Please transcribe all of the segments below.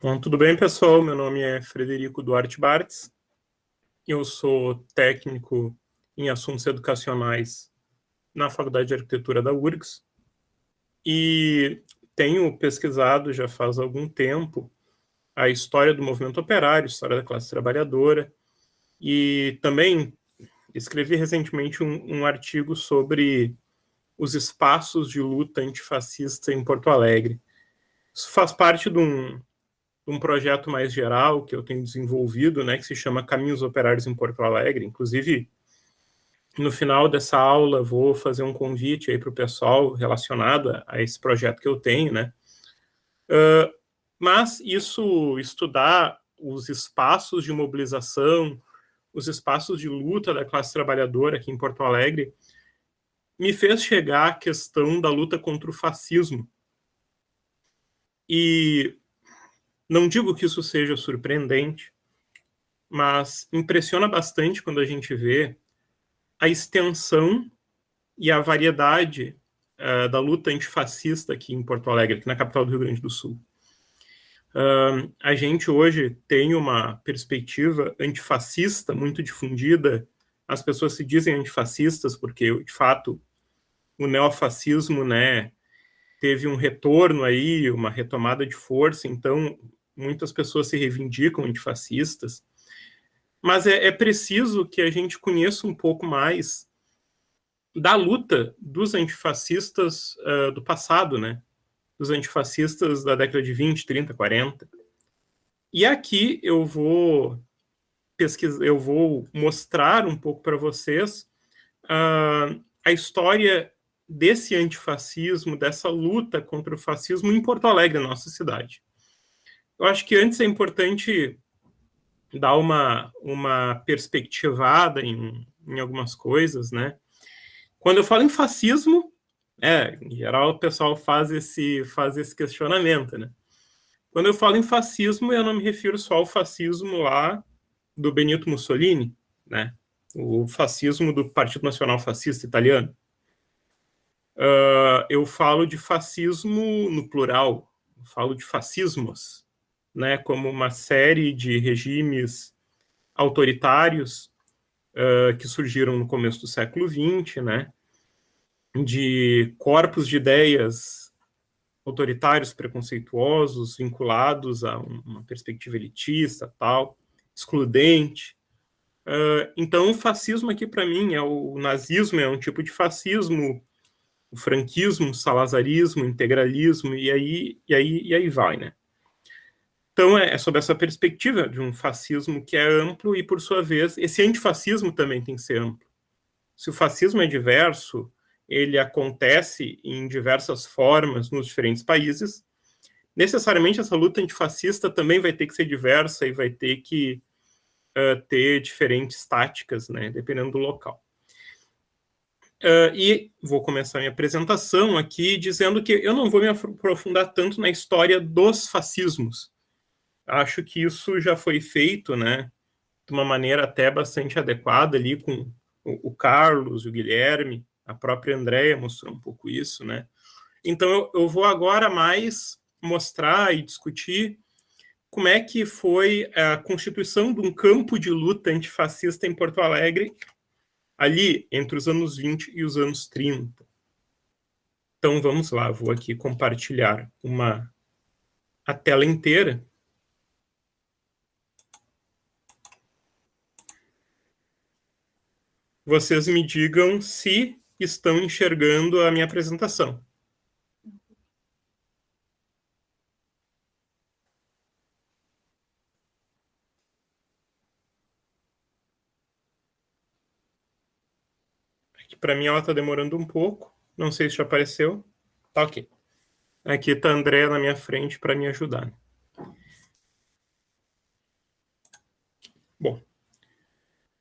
Bom, tudo bem, pessoal? Meu nome é Frederico Duarte Bartz. Eu sou técnico em assuntos educacionais na Faculdade de Arquitetura da URGS e tenho pesquisado já faz algum tempo a história do movimento operário, a história da classe trabalhadora, e também escrevi recentemente um artigo sobre os espaços de luta antifascista em Porto Alegre. Isso faz parte de um projeto mais geral que eu tenho desenvolvido, né, que se chama Caminhos Operários em Porto Alegre. Inclusive, no final dessa aula, vou fazer um convite aí para o pessoal relacionado a esse projeto que eu tenho, né? Mas estudar os espaços de mobilização, os espaços de luta da classe trabalhadora aqui em Porto Alegre, me fez chegar à questão da luta contra o fascismo. E não digo que isso seja surpreendente, mas impressiona bastante quando a gente vê a extensão e a variedade da luta antifascista aqui em Porto Alegre, aqui na capital do Rio Grande do Sul. A gente hoje tem uma perspectiva antifascista muito difundida. As pessoas se dizem antifascistas porque, de fato, o neofascismo, né, teve um retorno aí, uma retomada de força, então muitas pessoas se reivindicam antifascistas. Mas é preciso que a gente conheça um pouco mais da luta dos antifascistas do passado, né? Dos antifascistas da década de 20, 30, 40. E aqui eu vou mostrar um pouco para vocês a história desse antifascismo, dessa luta contra o fascismo em Porto Alegre, nossa cidade. Eu acho que antes é importante dar uma perspectivada em algumas coisas, né? Quando eu falo em fascismo, em geral o pessoal faz esse questionamento, né? Quando eu falo em fascismo, eu não me refiro só ao fascismo lá do Benito Mussolini, né? O fascismo do Partido Nacional Fascista Italiano. Eu falo de fascismo no plural, eu falo de fascismos, né? Como uma série de regimes autoritários que surgiram no começo do século XX, né? De corpos de ideias autoritários, preconceituosos, vinculados a uma perspectiva elitista, tal, excludente. Então, o fascismo aqui, para mim, o nazismo é um tipo de fascismo, o franquismo, o salazarismo, o integralismo, e aí vai, né? Então, é sob essa perspectiva de um fascismo que é amplo e, por sua vez, esse antifascismo também tem que ser amplo. Se o fascismo é diverso, ele acontece em diversas formas nos diferentes países, necessariamente essa luta antifascista também vai ter que ser diversa e vai ter que ter diferentes táticas, né, dependendo do local. E vou começar minha apresentação aqui dizendo que eu não vou me aprofundar tanto na história dos fascismos. Acho que isso já foi feito, né, de uma maneira até bastante adequada ali com o Carlos, o Guilherme, a própria Andréia mostrou um pouco isso, né? Então eu vou agora mais mostrar e discutir como é que foi a constituição de um campo de luta antifascista em Porto Alegre, ali entre os anos 20 e os anos 30. Então vamos lá, vou aqui compartilhar a tela inteira. Vocês me digam se estão enxergando a minha apresentação. Aqui para mim ela está demorando um pouco. Não sei se já apareceu. Tá ok. Aqui está a Andréa na minha frente para me ajudar. Bom,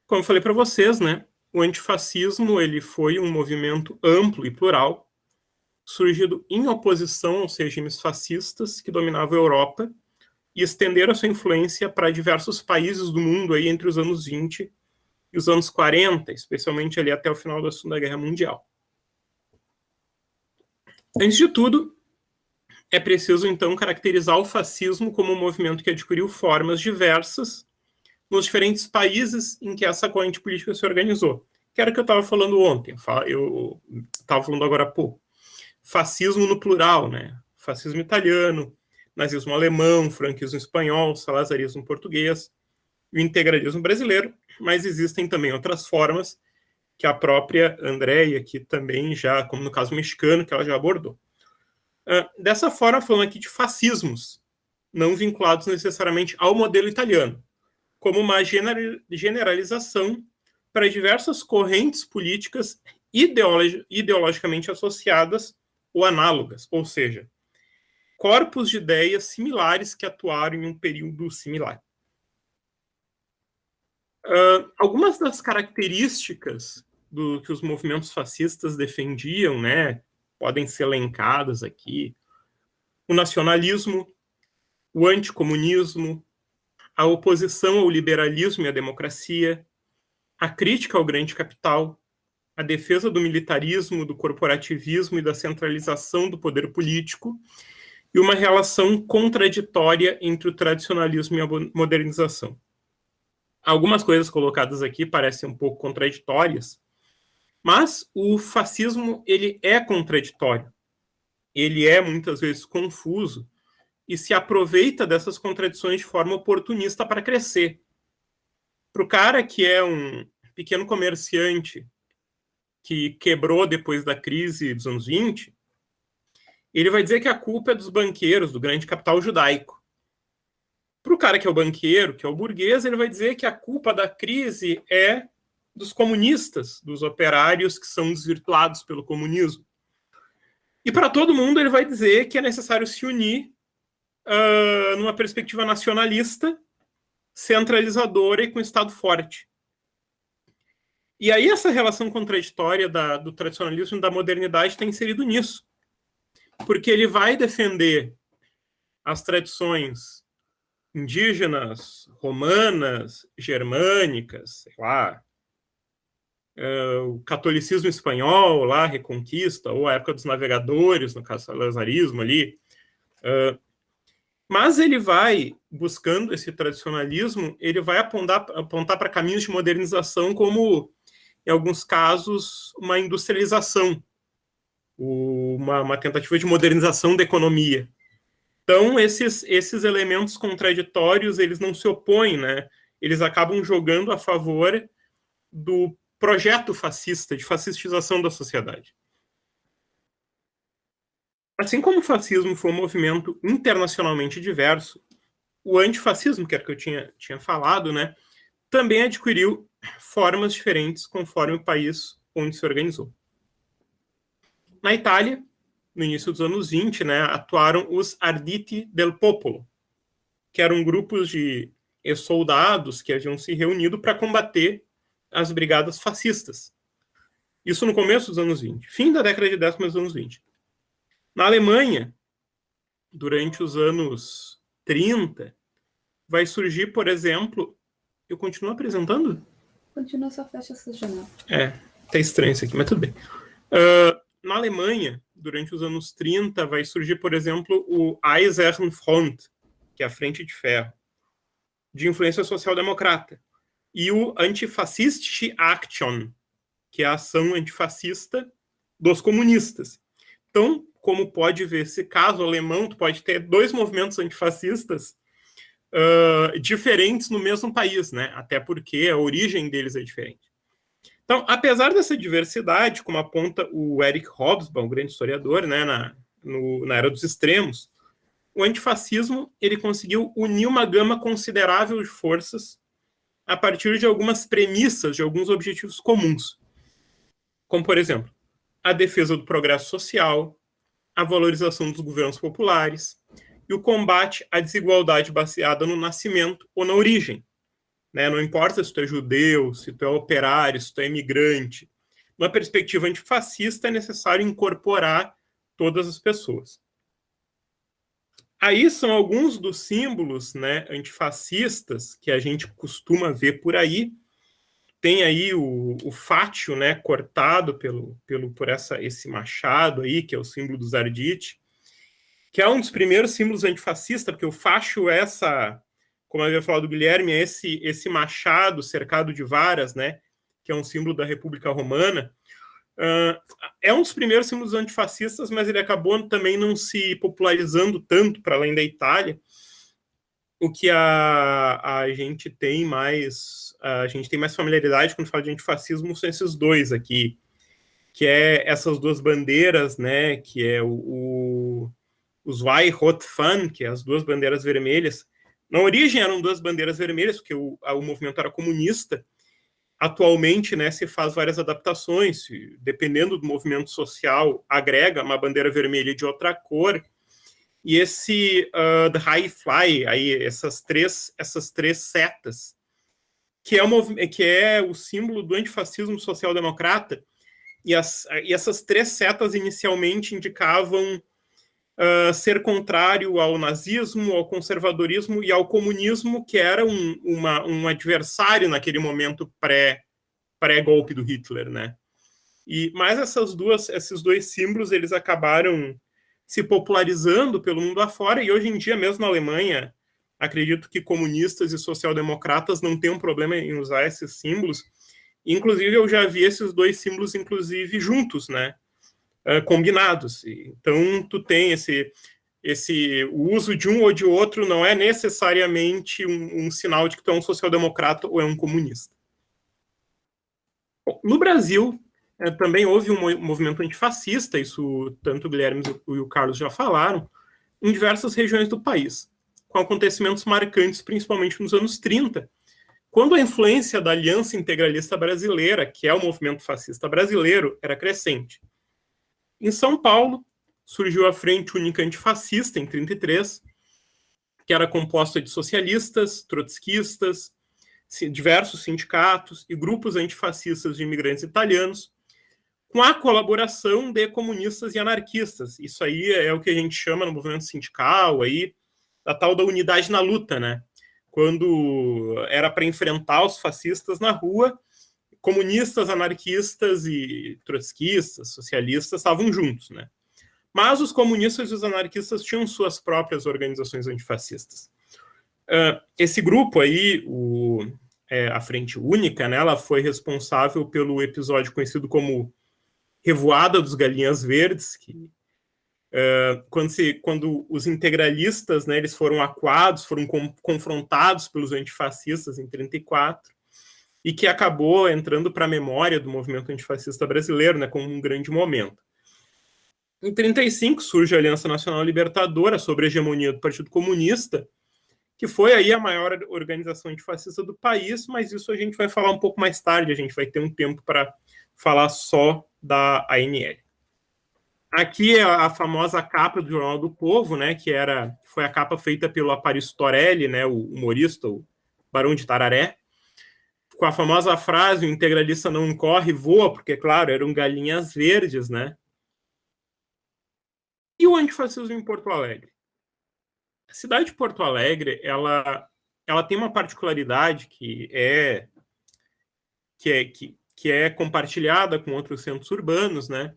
como eu falei para vocês, né, o antifascismo ele foi um movimento amplo e plural, surgido em oposição aos regimes fascistas que dominavam a Europa e estenderam a sua influência para diversos países do mundo aí entre os anos 20 e os anos 40, especialmente ali até o final da Segunda Guerra Mundial. Antes de tudo, é preciso, então, caracterizar o fascismo como um movimento que adquiriu formas diversas nos diferentes países em que essa corrente política se organizou. Que era o que eu estava falando ontem, eu estava falando agora há pouco. Fascismo no plural, né? Fascismo italiano, nazismo alemão, franquismo espanhol, salazarismo português, e o integralismo brasileiro, mas existem também outras formas que a própria Andréia, que também já, como no caso mexicano, que ela já abordou. Dessa forma, falando aqui de fascismos, não vinculados necessariamente ao modelo italiano, como uma generalização para diversas correntes políticas ideologicamente associadas ou análogas, ou seja, corpos de ideias similares que atuaram em um período similar. Algumas das características do que os movimentos fascistas defendiam, né, podem ser elencadas aqui: o nacionalismo, o anticomunismo, a oposição ao liberalismo e à democracia, a crítica ao grande capital, a defesa do militarismo, do corporativismo e da centralização do poder político, e uma relação contraditória entre o tradicionalismo e a modernização. Algumas coisas colocadas aqui parecem um pouco contraditórias, mas o fascismo, ele é contraditório. Ele é, muitas vezes, confuso e se aproveita dessas contradições de forma oportunista para crescer. Para o cara que é um pequeno comerciante que quebrou depois da crise dos anos 20, ele vai dizer que a culpa é dos banqueiros, do grande capital judaico. Para o cara que é o banqueiro, que é o burguês, ele vai dizer que a culpa da crise é dos comunistas, dos operários que são desvirtuados pelo comunismo. E para todo mundo ele vai dizer que é necessário se unir numa perspectiva nacionalista, centralizadora e com Estado forte. E aí essa relação contraditória do tradicionalismo e da modernidade está inserido nisso. Porque ele vai defender as tradições indígenas, romanas, germânicas, sei lá, o catolicismo espanhol, lá, a Reconquista, ou a época dos navegadores, no caso do salazarismo ali. Mas ele vai, buscando esse tradicionalismo, ele vai apontar para caminhos de modernização como, em alguns casos, uma industrialização, uma tentativa de modernização da economia. Então, esses elementos contraditórios, eles não se opõem, né? Eles acabam jogando a favor do projeto fascista, de fascistização da sociedade. Assim como o fascismo foi um movimento internacionalmente diverso, o antifascismo, que era o que eu tinha falado, né, também adquiriu formas diferentes conforme o país onde se organizou. Na Itália, no início dos anos 20, né, atuaram os Arditi del Popolo, que eram grupos de soldados que haviam se reunido para combater as brigadas fascistas. Isso no começo dos anos 20, fim da década de 10, começo dos anos 20. Na Alemanha, durante os anos 30, vai surgir, por exemplo... Eu continuo apresentando? Continua, só fecha essa janela. Tá estranho isso aqui, mas tudo bem. Na Alemanha, durante os anos 30, vai surgir, por exemplo, o Eisenfront, que é a Frente de Ferro, de influência social-democrata, e o Antifascistische Aktion, que é a ação antifascista dos comunistas. Então, como pode ver, esse caso alemão, tu pode ter dois movimentos antifascistas diferentes no mesmo país, né? Até porque a origem deles é diferente. Então, apesar dessa diversidade, como aponta o Eric Hobsbawm, um grande historiador, né, na era dos extremos, o antifascismo ele conseguiu unir uma gama considerável de forças a partir de algumas premissas, de alguns objetivos comuns. Como, por exemplo, a defesa do progresso social, a valorização dos governos populares e o combate à desigualdade baseada no nascimento ou na origem. Né? Não importa se tu é judeu, se tu é operário, se tu é imigrante. Numa perspectiva antifascista, é necessário incorporar todas as pessoas. Aí são alguns dos símbolos, né, antifascistas que a gente costuma ver por aí. Tem aí o fátio, né, cortado por esse machado aí, que é o símbolo dos Arditi. que é um dos primeiros símbolos antifascistas, porque o facho é como eu havia falado do Guilherme, é esse machado cercado de varas, né, que é um símbolo da República Romana. É um dos primeiros símbolos antifascistas, mas ele acabou também não se popularizando tanto para além da Itália. O que a gente tem mais familiaridade quando fala de antifascismo são esses dois aqui, que é essas duas bandeiras, né, que é os Zwei Rot Fahnen, que é as duas bandeiras vermelhas. Na origem eram duas bandeiras vermelhas, porque o movimento era comunista. Atualmente, né, se faz várias adaptações, dependendo do movimento social, agrega uma bandeira vermelha de outra cor. E esse The High Fly, aí, essas três setas, que é o símbolo do antifascismo social-democrata, e essas três setas inicialmente indicavam ser contrário ao nazismo, ao conservadorismo e ao comunismo, que era um adversário naquele momento pré-golpe do Hitler, né? Mas esses dois símbolos, eles acabaram se popularizando pelo mundo afora, e hoje em dia, mesmo na Alemanha, acredito que comunistas e social-democratas não têm um problema em usar esses símbolos. Inclusive, eu já vi esses dois símbolos, inclusive, juntos, né? Combinados. Então, tu tem o uso de um ou de outro não é necessariamente um sinal de que tu é um social-democrata ou é um comunista. Bom, no Brasil, também houve um movimento antifascista, isso tanto o Guilherme e o Carlos já falaram, em diversas regiões do país, com acontecimentos marcantes, principalmente nos anos 30, quando a influência da Aliança Integralista Brasileira, que é o movimento fascista brasileiro, era crescente. Em São Paulo, surgiu a Frente Única Antifascista, em 1933, que era composta de socialistas, trotskistas, diversos sindicatos e grupos antifascistas de imigrantes italianos, com a colaboração de comunistas e anarquistas. Isso aí é o que a gente chama no movimento sindical, aí, da tal da unidade na luta, né? Quando era para enfrentar os fascistas na rua, comunistas, anarquistas e trotskistas, socialistas estavam juntos, né? Mas os comunistas e os anarquistas tinham suas próprias organizações antifascistas. Esse grupo aí, a Frente Única, né, ela foi responsável pelo episódio conhecido como Revoada dos Galinhas Verdes, que quando os integralistas, né, eles foram acuados, foram confrontados pelos antifascistas em 1934, e que acabou entrando para a memória do movimento antifascista brasileiro, né, como um grande momento. Em 1935 surge a Aliança Nacional Libertadora, sob a hegemonia do Partido Comunista, que foi aí a maior organização antifascista do país, mas isso a gente vai falar um pouco mais tarde, a gente vai ter um tempo para falar só da ANL. Aqui é a famosa capa do Jornal do Povo, né, que foi a capa feita pelo Aparicio Torelli, né, o humorista, o Barão de Tararé, com a famosa frase, o integralista não corre, voa, porque, claro, eram galinhas verdes, né? E o antifascismo em Porto Alegre? A cidade de Porto Alegre, ela tem uma particularidade que é compartilhada com outros centros urbanos, né?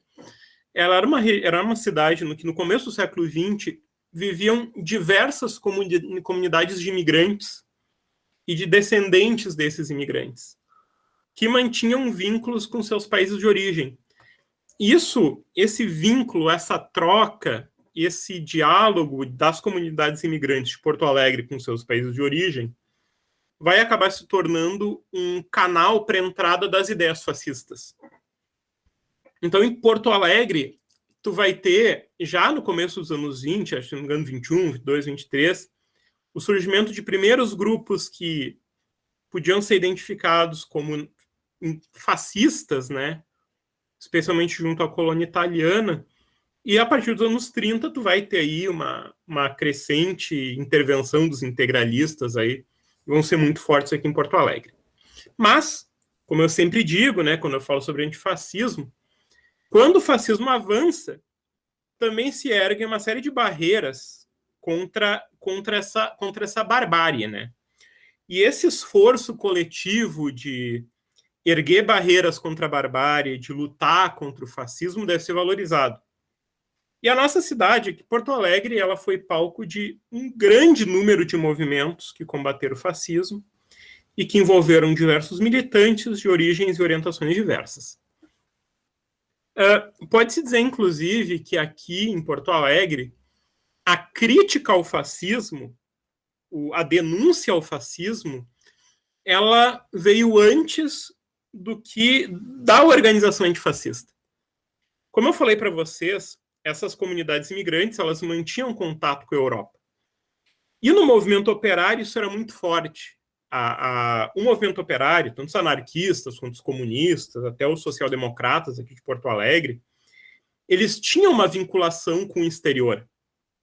Ela era uma cidade que no começo do século XX viviam diversas comunidades de imigrantes e de descendentes desses imigrantes, que mantinham vínculos com seus países de origem. Esse vínculo, essa troca, esse diálogo das comunidades imigrantes de Porto Alegre com seus países de origem vai acabar se tornando um canal para a entrada das ideias fascistas. Então, em Porto Alegre, tu vai ter, já no começo dos anos 20, acho que não me engano, 21, 22, 23, o surgimento de primeiros grupos que podiam ser identificados como fascistas, né? Especialmente junto à colônia italiana, e a partir dos anos 30 tu vai ter aí uma crescente intervenção dos integralistas aí, vão ser muito fortes aqui em Porto Alegre. Mas, como eu sempre digo, né, quando eu falo sobre antifascismo, quando o fascismo avança, também se erguem uma série de barreiras contra essa barbárie, né? E esse esforço coletivo de erguer barreiras contra a barbárie, de lutar contra o fascismo, deve ser valorizado. E a nossa cidade, aqui, Porto Alegre, ela foi palco de um grande número de movimentos que combateram o fascismo e que envolveram diversos militantes de origens e orientações diversas. Pode-se dizer, inclusive, que aqui em Porto Alegre, a crítica ao fascismo, a denúncia ao fascismo, ela veio antes do que da organização antifascista. Como eu falei para vocês, essas comunidades imigrantes, elas mantinham contato com a Europa. E no movimento operário isso era muito forte. O movimento operário, tanto os anarquistas quanto os comunistas, até os social-democratas aqui de Porto Alegre, eles tinham uma vinculação com o exterior,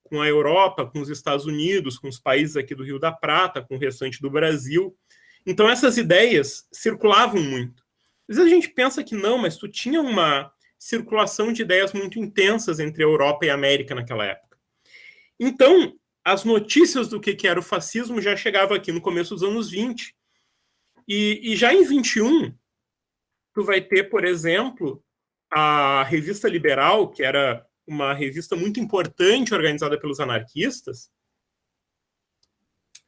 com a Europa, com os Estados Unidos, com os países aqui do Rio da Prata, com o restante do Brasil. Então essas ideias circulavam muito. Às vezes a gente pensa que não, mas tu tinha uma circulação de ideias muito intensas entre a Europa e a América naquela época. Então, as notícias do que era o fascismo já chegavam aqui no começo dos anos 20. E já em 21, tu vai ter, por exemplo, a Revista Liberal, que era uma revista muito importante organizada pelos anarquistas,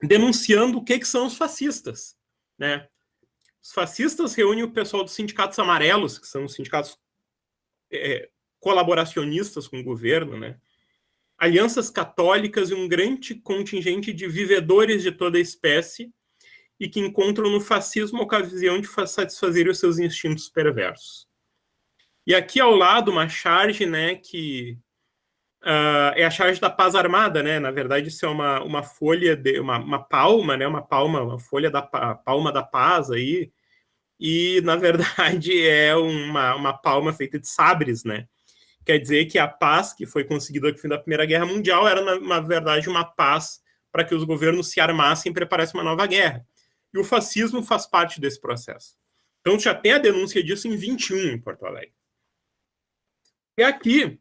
denunciando o que são os fascistas, né? Os fascistas reúnem o pessoal dos sindicatos amarelos, que são os sindicatos colaboracionistas com o governo, né? Alianças católicas e um grande contingente de vivedores de toda a espécie e que encontram no fascismo a ocasião de satisfazer os seus instintos perversos. E aqui ao lado uma charge, né, que é a charge da paz armada, né? Na verdade isso é uma folha, uma palma, né? Uma folha da palma da paz aí, e na verdade é uma palma feita de sabres, né? Quer dizer que a paz que foi conseguida no fim da Primeira Guerra Mundial era, na verdade, uma paz para que os governos se armassem e preparassem uma nova guerra. E o fascismo faz parte desse processo. Então já tem a denúncia disso em 21 em Porto Alegre. E aqui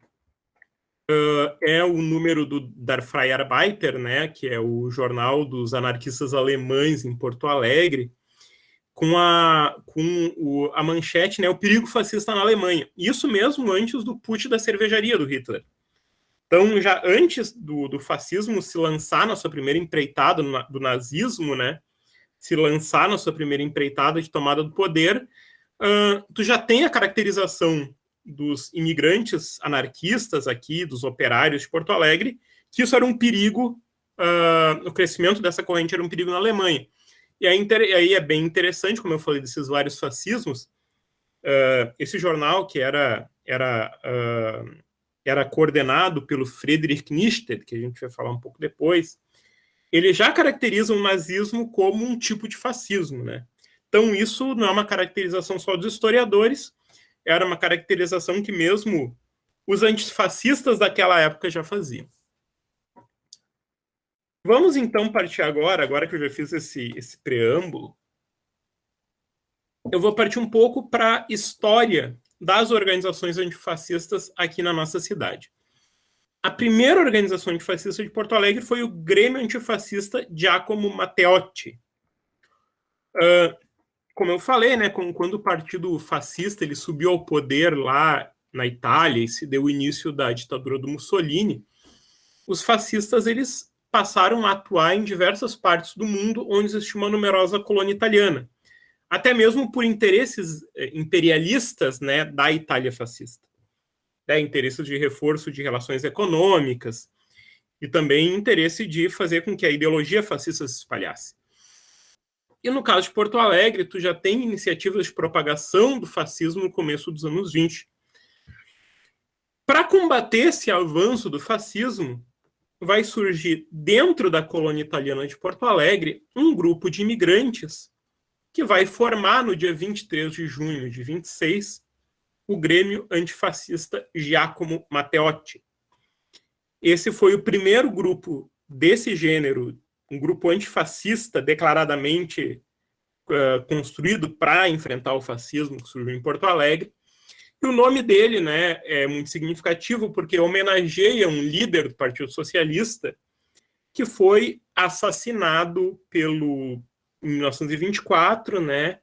é o número do Der Freie Arbeiter, né, que é o jornal dos anarquistas alemães em Porto Alegre, com a manchete, né, o perigo fascista na Alemanha. Isso mesmo antes do putsch da cervejaria do Hitler. Então, já antes do fascismo se lançar na sua primeira empreitada, do nazismo, né, se lançar na sua primeira empreitada de tomada do poder, tu já tem a caracterização dos imigrantes anarquistas aqui, dos operários de Porto Alegre, que isso era um perigo, o crescimento dessa corrente era um perigo na Alemanha. E aí é bem interessante, como eu falei desses vários fascismos, esse jornal que era coordenado pelo Friedrich Nietzsche, que a gente vai falar um pouco depois, ele já caracteriza o nazismo como um tipo de fascismo, né? Então isso não é uma caracterização só dos historiadores, era uma caracterização que mesmo os antifascistas daquela época já faziam. Vamos então partir agora que eu já fiz esse preâmbulo, eu vou partir um pouco para a história das organizações antifascistas aqui na nossa cidade. A primeira organização antifascista de Porto Alegre foi o Grêmio Antifascista Giacomo Matteotti. Como eu falei, né, quando o partido fascista ele subiu ao poder lá na Itália e se deu o início da ditadura do Mussolini, os fascistas eles passaram a atuar em diversas partes do mundo onde existia uma numerosa colônia italiana, até mesmo por interesses imperialistas, né, da Itália fascista. Interesses de reforço de relações econômicas e também interesse de fazer com que a ideologia fascista se espalhasse. E no caso de Porto Alegre, tu já tem iniciativas de propagação do fascismo no começo dos anos 20. Para combater esse avanço do fascismo, vai surgir dentro da colônia italiana de Porto Alegre um grupo de imigrantes que vai formar no dia 23 de junho de 26 o Grêmio Antifascista Giacomo Matteotti. Esse foi o primeiro grupo desse gênero, um grupo antifascista declaradamente construído para enfrentar o fascismo que surgiu em Porto Alegre. E o nome dele, né, é muito significativo porque homenageia um líder do Partido Socialista que foi assassinado em 1924, né,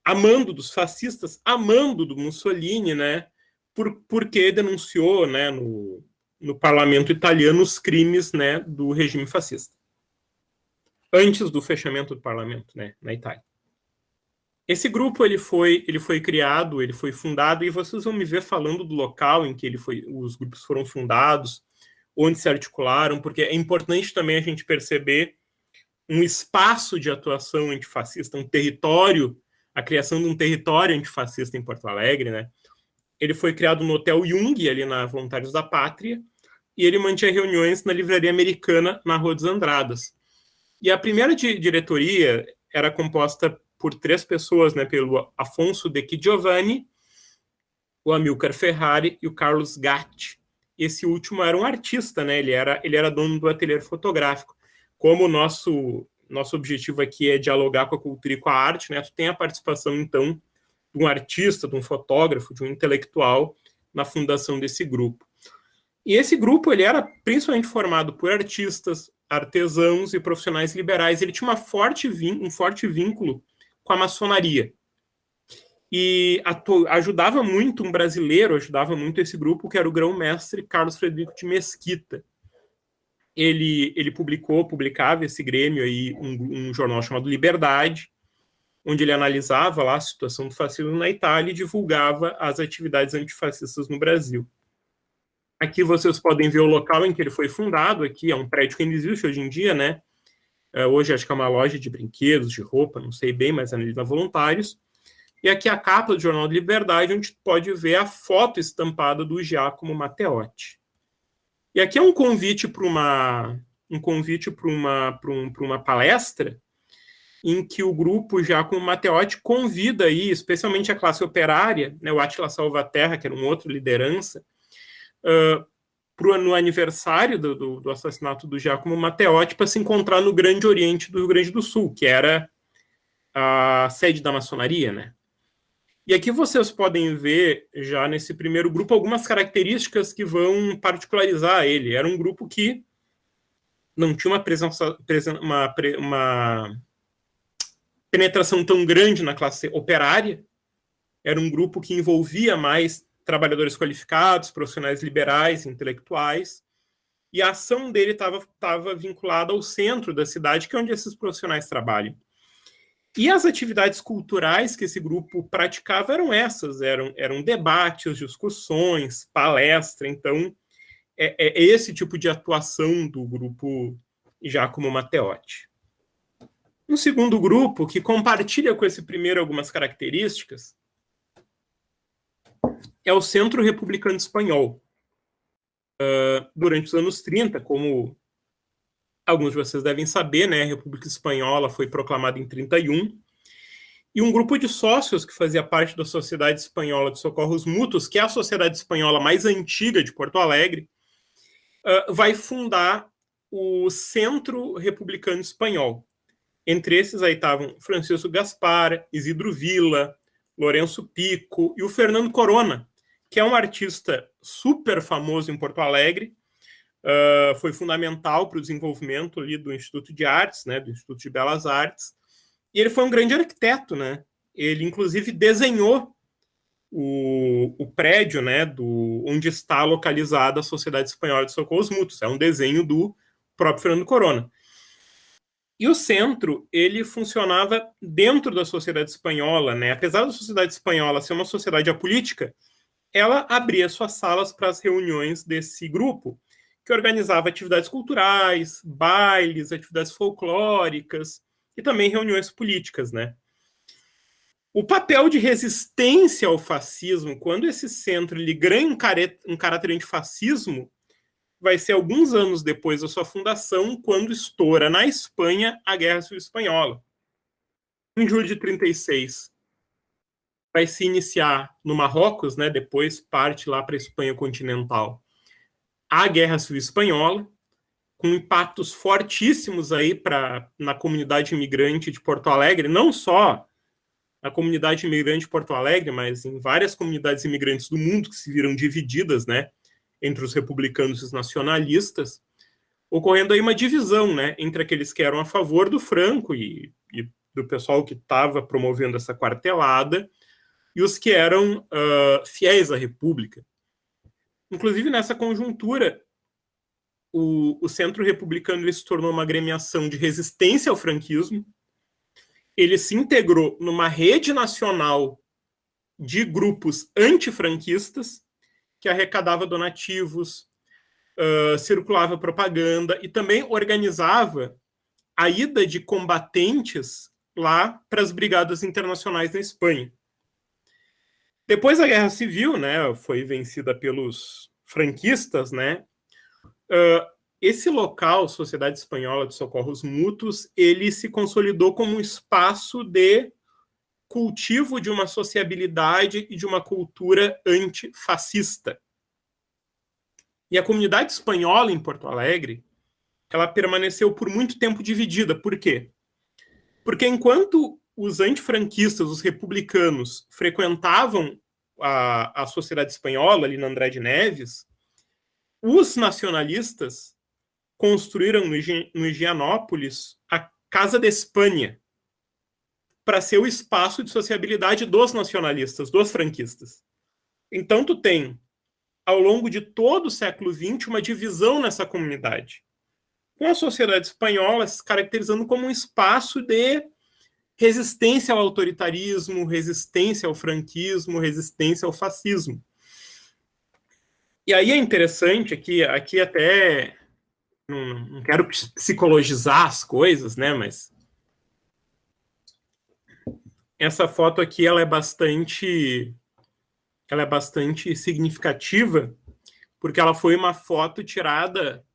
a mando dos fascistas, a mando do Mussolini, né, porque denunciou, né, no parlamento italiano os crimes, né, do regime fascista. Antes do fechamento do parlamento, né, na Itália. Esse grupo ele foi criado, ele foi fundado, e vocês vão me ver falando do local em que os grupos foram fundados, onde se articularam, porque é importante também a gente perceber um espaço de atuação antifascista, um território, a criação de um território antifascista em Porto Alegre, né? Ele foi criado no Hotel Jung, ali na Voluntários da Pátria, e ele mantinha reuniões na Livraria Americana, na Rua dos Andradas. E a primeira diretoria era composta por 3 pessoas, né, pelo Afonso De Giovanni, o Amilcar Ferrari e o Carlos Gatti. Esse último era um artista, né, ele era dono do ateliê fotográfico. Como o nosso objetivo aqui é dialogar com a cultura e com a arte, né, tu tem a participação, então, de um artista, de um fotógrafo, de um intelectual na fundação desse grupo. E esse grupo ele era principalmente formado por artistas, artesãos e profissionais liberais. Ele tinha um forte vínculo com a maçonaria. E ajudava muito um brasileiro, ajudava muito esse grupo, que era o grão-mestre Carlos Frederico de Mesquita. Ele publicava esse grêmio aí, um jornal chamado Liberdade, onde ele analisava lá a situação do fascismo na Itália e divulgava as atividades antifascistas no Brasil. Aqui vocês podem ver o local em que ele foi fundado. Aqui é um prédio que ainda existe hoje em dia, né? Hoje acho que é uma loja de brinquedos, de roupa, não sei bem, mas analisa voluntários. E aqui a capa do Jornal de Liberdade, onde pode ver a foto estampada do Giacomo Matteotti. E aqui é um convite para uma palestra em que o grupo Giacomo Matteotti convida aí, especialmente a classe operária, né, o Átila Salvaterra, que era um outro liderança, no aniversário do assassinato do Giacomo Matteotti, para se encontrar no Grande Oriente do Rio Grande do Sul, que era a sede da maçonaria, né? E aqui vocês podem ver, já nesse primeiro grupo, algumas características que vão particularizar ele. Era um grupo que não tinha uma penetração tão grande na classe operária. Era um grupo que envolvia mais trabalhadores qualificados, profissionais liberais, intelectuais, e a ação dele estava vinculada ao centro da cidade, que é onde esses profissionais trabalham. E as atividades culturais que esse grupo praticava eram essas, eram debates, discussões, palestra. Então, é esse tipo de atuação do grupo Giacomo Matteotti. Um segundo grupo, que compartilha com esse primeiro algumas características, é o Centro Republicano Espanhol. Durante os anos 30, como alguns de vocês devem saber, né, a República Espanhola foi proclamada em 31, e um grupo de sócios que fazia parte da Sociedade Espanhola de Socorros Mútuos, que é a sociedade espanhola mais antiga de Porto Alegre, vai fundar o Centro Republicano Espanhol. Entre esses aí estavam Francisco Gaspar, Isidro Villa, Lourenço Pico e o Fernando Corona, que é um artista super famoso em Porto Alegre. Foi fundamental para o desenvolvimento ali do Instituto de Artes, né, do Instituto de Belas Artes, e ele foi um grande arquiteto, né? Ele, inclusive, desenhou o prédio, né, onde está localizada a Sociedade Espanhola de Socorros Mútuos. É um desenho do próprio Fernando Corona. E o centro, ele funcionava dentro da sociedade espanhola, né? Apesar da sociedade espanhola ser uma sociedade apolítica, ela abria suas salas para as reuniões desse grupo, que organizava atividades culturais, bailes, atividades folclóricas e também reuniões políticas, né? O papel de resistência ao fascismo, quando esse centro ele ganha um caráter antifascismo, vai ser alguns anos depois da sua fundação, quando estoura na Espanha a Guerra Civil Espanhola. Em julho de 36, vai se iniciar no Marrocos, né, depois parte lá para a Espanha continental, a Guerra Civil Espanhola, com impactos fortíssimos aí na comunidade imigrante de Porto Alegre, não só a comunidade imigrante de Porto Alegre, mas em várias comunidades imigrantes do mundo que se viram divididas, né, entre os republicanos e os nacionalistas, ocorrendo aí uma divisão, né, entre aqueles que eram a favor do Franco e do pessoal que estava promovendo essa quartelada e os que eram fiéis à República. Inclusive, nessa conjuntura, o Centro Republicano ele se tornou uma agremiação de resistência ao franquismo. Ele se integrou numa rede nacional de grupos antifranquistas que arrecadava donativos, circulava propaganda e também organizava a ida de combatentes lá para as brigadas internacionais na Espanha. Depois da Guerra Civil, né, foi vencida pelos franquistas, né, esse local, Sociedade Espanhola de Socorros Mútuos, ele se consolidou como um espaço de cultivo de uma sociabilidade e de uma cultura antifascista. E a comunidade espanhola em Porto Alegre, ela permaneceu por muito tempo dividida. Por quê? Porque enquanto os antifranquistas, os republicanos, frequentavam a sociedade espanhola, ali na Andrade Neves, os nacionalistas construíram no Higienópolis a Casa de Espanha, para ser o espaço de sociabilidade dos nacionalistas, dos franquistas. Então, tu tem, ao longo de todo o século XX, uma divisão nessa comunidade, com a sociedade espanhola se caracterizando como um espaço de resistência ao autoritarismo, resistência ao franquismo, resistência ao fascismo. E aí é interessante, aqui até não quero psicologizar as coisas, né, mas essa foto aqui ela é bastante significativa, porque ela foi uma foto tirada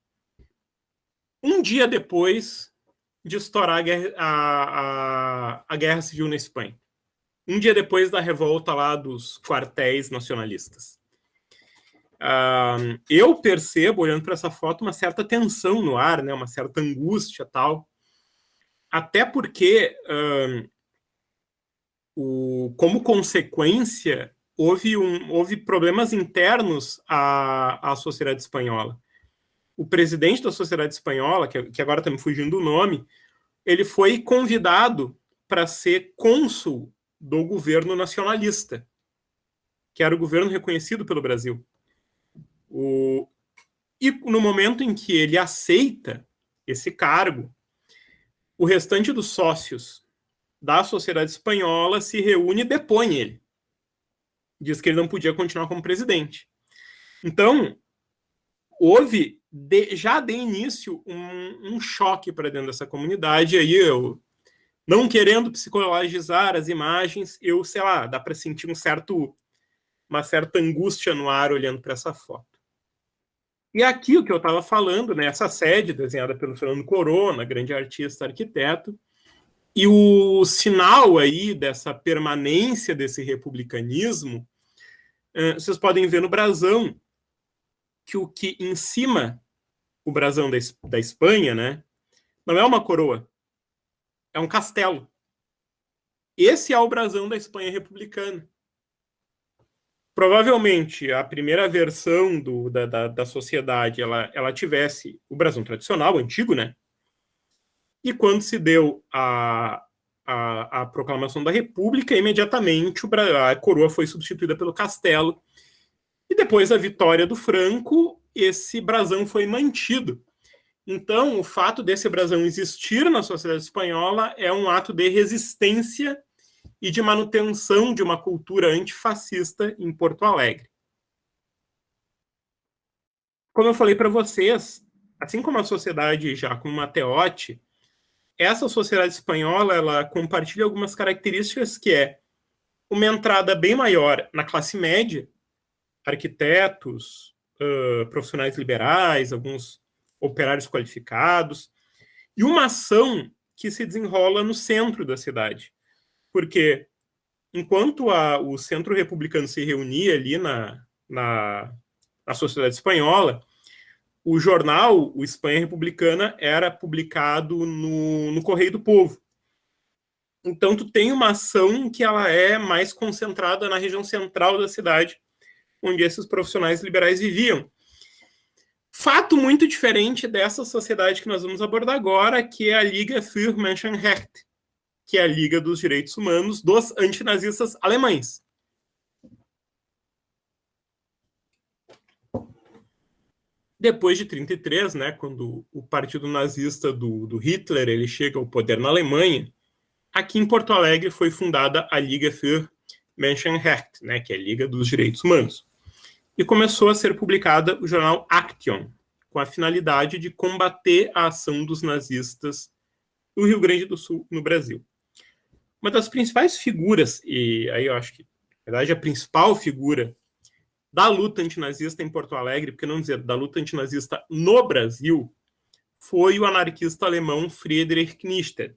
um dia depois de estourar a Guerra Civil na Espanha. Um dia depois da revolta lá dos quartéis nacionalistas. Eu percebo, olhando para essa foto, uma certa tensão no ar, né, uma certa angústia tal. Até porque, como consequência, houve problemas internos à sociedade espanhola. O presidente da sociedade espanhola, que agora está me fugindo o nome, ele foi convidado para ser cônsul do governo nacionalista, que era o governo reconhecido pelo Brasil. E no momento em que ele aceita esse cargo, o restante dos sócios da sociedade espanhola se reúne e depõe ele. Diz que ele não podia continuar como presidente. Então, houve, já de início, um choque para dentro dessa comunidade. E aí eu, não querendo psicologizar as imagens, sei lá, dá para sentir uma certa angústia no ar olhando para essa foto. E aqui o que eu estava falando, né, essa sede desenhada pelo Fernando Corona, grande artista, arquiteto, e o sinal aí dessa permanência desse republicanismo, vocês podem ver no brasão, que em cima, o brasão da Espanha, né, não é uma coroa, é um castelo. Esse é o brasão da Espanha republicana. Provavelmente a primeira versão da sociedade ela tivesse o brasão tradicional, antigo, né? E quando se deu a proclamação da República, imediatamente a coroa foi substituída pelo castelo. E depois da vitória do Franco, esse brasão foi mantido. Então, o fato desse brasão existir na sociedade espanhola é um ato de resistência e de manutenção de uma cultura antifascista em Porto Alegre. Como eu falei para vocês, assim como a sociedade já com Matteotti, essa sociedade espanhola ela compartilha algumas características que é uma entrada bem maior na classe média, arquitetos, profissionais liberais, alguns operários qualificados, e uma ação que se desenrola no centro da cidade. Porque enquanto o Centro Republicano se reunia ali na sociedade espanhola, o jornal, o Espanha Republicana, era publicado no Correio do Povo. Então, tu tem uma ação que ela é mais concentrada na região central da cidade, onde esses profissionais liberais viviam. Fato muito diferente dessa sociedade que nós vamos abordar agora, que é a Liga für Menschenrechte, que é a Liga dos Direitos Humanos dos antinazistas alemães. Depois de 1933, né, quando o partido nazista do Hitler ele chega ao poder na Alemanha, aqui em Porto Alegre foi fundada a Liga für Menschenrechte, né, que é a Liga dos Direitos Humanos. E começou a ser publicada o jornal Action, com a finalidade de combater a ação dos nazistas no Rio Grande do Sul, no Brasil. Uma das principais figuras, e aí eu acho que, na verdade, a principal figura da luta antinazista em Porto Alegre, porque não dizer da luta antinazista no Brasil, foi o anarquista alemão Friedrich Nietzsche.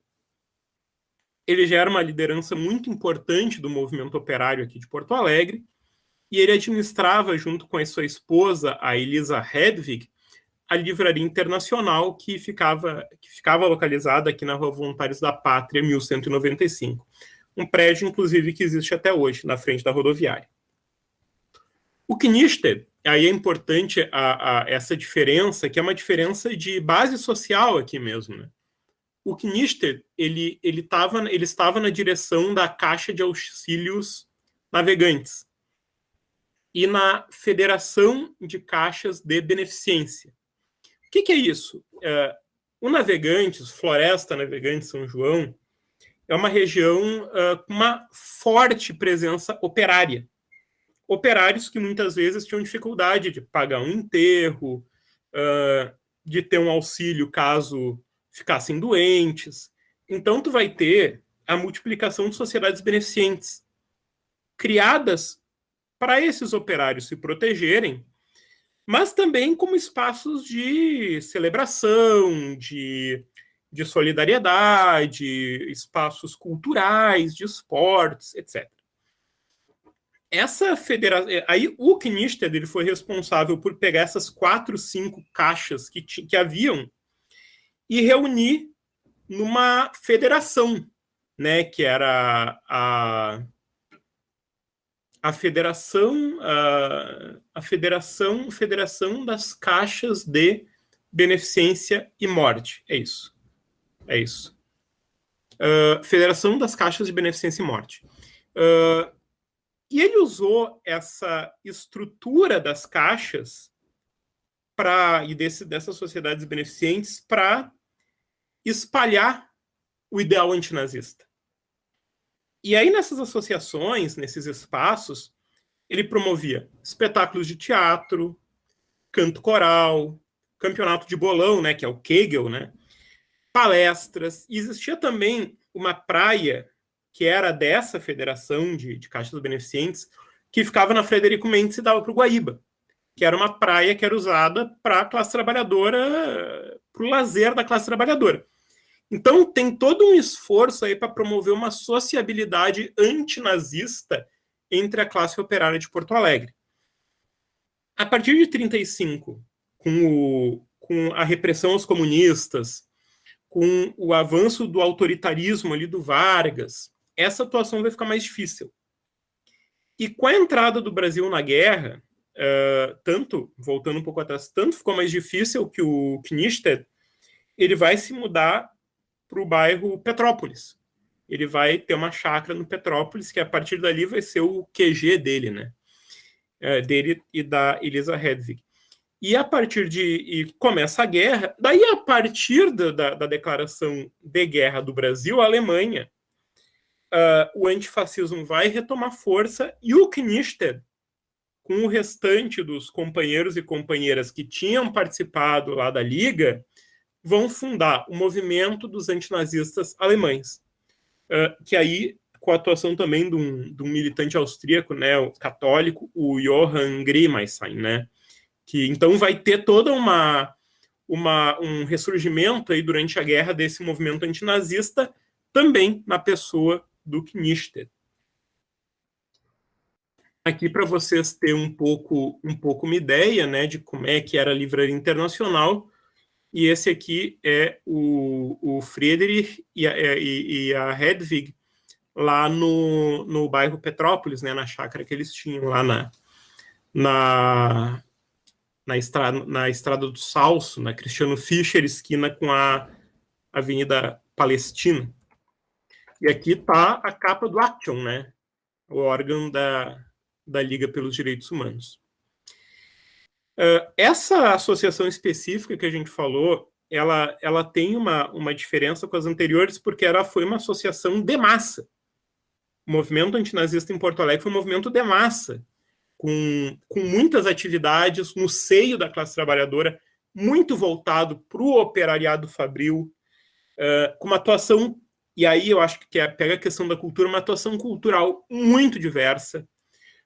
Ele já era uma liderança muito importante do movimento operário aqui de Porto Alegre, e ele administrava, junto com a sua esposa, a Elisa Hedwig, a Livraria Internacional, que ficava localizada aqui na Rua Voluntários da Pátria, 1195. Um prédio, inclusive, que existe até hoje, na frente da rodoviária. O Knister, aí é importante essa diferença, que é uma diferença de base social aqui mesmo, né? O Knister, ele estava na direção da Caixa de Auxílios Navegantes e na Federação de Caixas de Beneficência. O que é isso? O Navegantes, Floresta Navegantes São João, é uma região com uma forte presença operária. Operários que muitas vezes tinham dificuldade de pagar um enterro, de ter um auxílio caso ficassem doentes. Então, tu vai ter a multiplicação de sociedades beneficentes criadas para esses operários se protegerem, mas também como espaços de celebração, de solidariedade, espaços culturais, de esportes, etc. Essa federação, aí o Knister ele foi responsável por pegar essas 4, 5 caixas que haviam e reunir numa federação, né, que era a Federação das Caixas de Beneficência e Morte. É isso. Federação das Caixas de Beneficência e Morte. E ele usou essa estrutura das caixas dessas sociedades beneficentes para espalhar o ideal antinazista. E aí, nessas associações, nesses espaços, ele promovia espetáculos de teatro, canto coral, campeonato de bolão, né, que é o Kegel, né, palestras. E existia também uma praia que era dessa federação de caixas beneficentes, que ficava na Frederico Mendes e dava para o Guaíba, que era uma praia que era usada para a classe trabalhadora, para o lazer da classe trabalhadora. Então, tem todo um esforço aí para promover uma sociabilidade antinazista entre a classe operária de Porto Alegre. A partir de 1935, com a repressão aos comunistas, com o avanço do autoritarismo ali do Vargas, essa atuação vai ficar mais difícil. E com a entrada do Brasil na guerra, voltando um pouco atrás, tanto ficou mais difícil que o Knister ele vai se mudar para o bairro Petrópolis. Ele vai ter uma chácara no Petrópolis, que a partir dali vai ser o QG dele, né? Dele e da Elisa Hedwig. E a partir e começa a guerra, daí a partir da declaração de guerra do Brasil à Alemanha, o antifascismo vai retomar força e o Knister, com o restante dos companheiros e companheiras que tinham participado lá da Liga, vão fundar o movimento dos antinazistas alemães, que aí, com a atuação também de um militante austríaco, né, o católico, o Johann Grimmeisheim, né, que então vai ter toda um ressurgimento aí durante a guerra desse movimento antinazista, também na pessoa do Knister. Aqui para vocês terem um pouco uma ideia, né, de como é que era a Livraria Internacional, e esse aqui é o Friedrich e a Hedwig lá no bairro Petrópolis, né, na chácara que eles tinham lá na Estrada do Salso, na Cristiano Fischer, esquina com a Avenida Palestina. E aqui está a capa do Action, né, o órgão da Liga pelos Direitos Humanos. Essa associação específica que a gente falou, ela tem uma diferença com as anteriores, porque ela foi uma associação de massa. O movimento antinazista em Porto Alegre foi um movimento de massa, com muitas atividades no seio da classe trabalhadora, muito voltado para o operariado fabril, com uma atuação, e aí eu acho que pega a questão da cultura, uma atuação cultural muito diversa,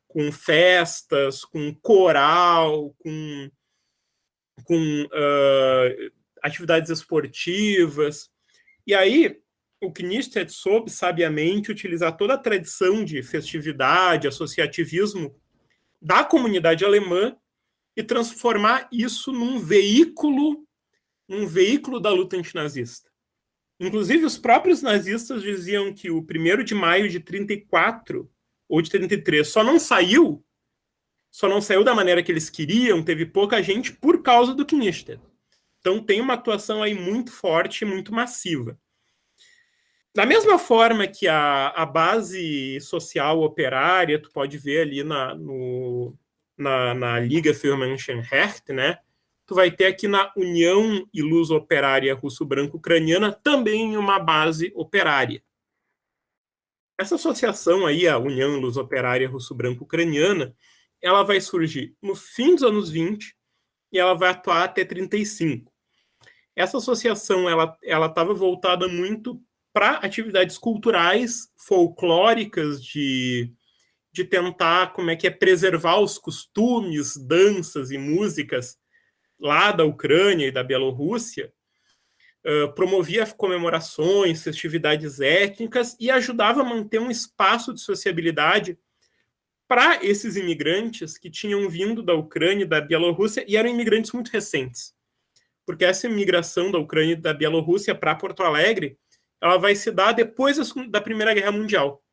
com festas, com coral, com atividades esportivas. E aí, o Knistad soube, sabiamente, utilizar toda a tradição de festividade, associativismo da comunidade alemã e transformar isso num veículo da luta antinazista. Inclusive, os próprios nazistas diziam que o 1º de maio de 34 ou de 33 só não saiu da maneira que eles queriam, teve pouca gente por causa do Knistad. Então tem uma atuação aí muito forte, muito massiva. Da mesma forma que a base social operária, tu pode ver ali na Liga für Menschenrechte, né? Tu vai ter aqui na União e Luz Operária Russo-Branco-Ucraniana também uma base operária. Essa associação aí, a União e Luz Operária Russo-Branco-Ucraniana, ela vai surgir no fim dos anos 20 e ela vai atuar até 35. Essa associação, ela estava voltada muito para atividades culturais, folclóricas, de tentar, preservar os costumes, danças e músicas lá da Ucrânia e da Bielorrússia, promovia comemorações, festividades étnicas e ajudava a manter um espaço de sociabilidade para esses imigrantes que tinham vindo da Ucrânia e da Bielorrússia e eram imigrantes muito recentes. Porque essa imigração da Ucrânia e da Bielorrússia para Porto Alegre, ela vai se dar depois da Primeira Guerra Mundial.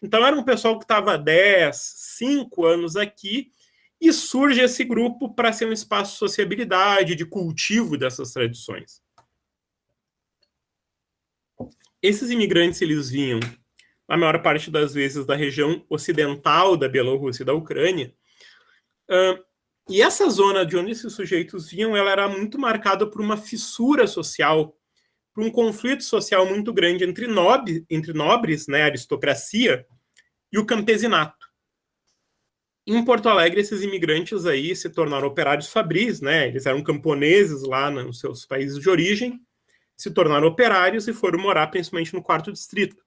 Então era um pessoal que estava há 10, 5 anos aqui e surge esse grupo para ser um espaço de sociabilidade, de cultivo dessas tradições. Esses imigrantes, eles vinham, a maior parte das vezes, da região ocidental da Bielorrússia e da Ucrânia, e essa zona de onde esses sujeitos vinham, ela era muito marcada por uma fissura social, por um conflito social muito grande entre nobres, né, a aristocracia, e o campesinato. Em Porto Alegre, esses imigrantes aí se tornaram operários fabris, né, eles eram camponeses lá nos seus países de origem, se tornaram operários e foram morar principalmente no 4º distrito.